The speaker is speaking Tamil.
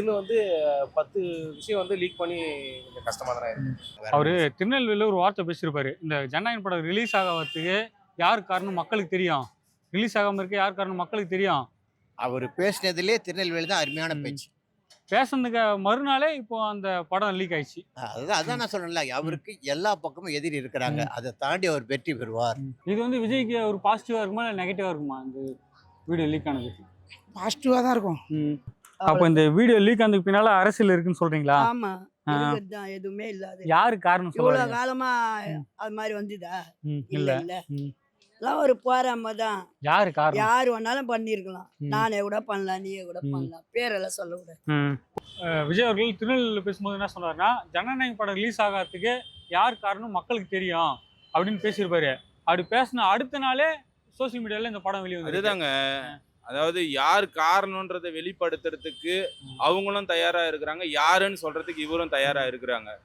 இதுன்னு வந்து 10 விஷயம் வந்து லீக் பண்ணி கொஞ்சம் கஷ்டமா தானே இருக்கு. அவரு திருநெல்வேலியில் ஒரு வார்த்தை பேசியிருப்பாரு. இந்த ஜனநாயகன் படம் ரிலீஸ் ஆகாததுக்கு யார் காரணம் மக்களுக்கு தெரியும். ரிலீஸ் ஆகாம இருக்க யார் காரணம் மக்களுக்கு தெரியும். அவர் பேசினதுலே திருநெல்வேலி தான் அருமையான ம். பேச்சு. பேசுனதுக்கு மறுநாளே இப்போ அந்த படம் லீக் ஆயிடுச்சு. அதான் நான் சொன்னேன்ல, அவருக்கு எல்லா பக்கமும் எதிரி இருக்கிறாங்க. அதை தாண்டி அவர் வெற்றி பெறுவார். இது வந்து விஜய்க்கு ஒரு பாசிட்டிவா இருக்குமா இல்லை நெகட்டிவா இருக்குமா இந்த வீடியோ லீக் ஆனது? பாசிட்டிவா தான் இருக்கும். அப்போ இந்த வீடியோ லீக் ஆனதுக்கு பின்னால அரசியல் இருக்குன்னு சொல்றீங்களா? ஆமா, இருக்குதுதான், எதுவுமே இல்லாது. யாரு காரணம் இவ்வளவு சொல்லுவாங்க? காலமா அது மாதிரி வந்துதா? இல்ல இல்ல இல்ல. ம். எல்லாம் ஒரு போராம தான். யாரு காரணம்? யாரு வேணாலும் பண்ணிருக்கலாம். ம். நானே கூட பண்ணலாம், நீயே கூட ம். பண்ணலாம். பேரெல்லாம் சொல்லக்கூடாது. விஜய் அவர்கள் திருநெல்வேலியில் பேசும்போது என்ன சொன்னாருன்னா, ஜனநாயகம் படம் ரிலீஸ் ஆகாததுக்கு யார் காரணம் மக்களுக்கு தெரியும் அப்படின்னு பேசியிருப்பாரு. அப்படி பேசின அடுத்த நாளே சோசியல் மீடியால இந்த படம் வெளியே வந்து அதுதாங்க. அதாவது யார் காரணம்ன்றதை வெளிப்படுத்துறதுக்கு அவங்களும் தயாரா இருக்கிறாங்க, யாருன்னு சொல்றதுக்கு இவரும் தயாரா இருக்கிறாங்க.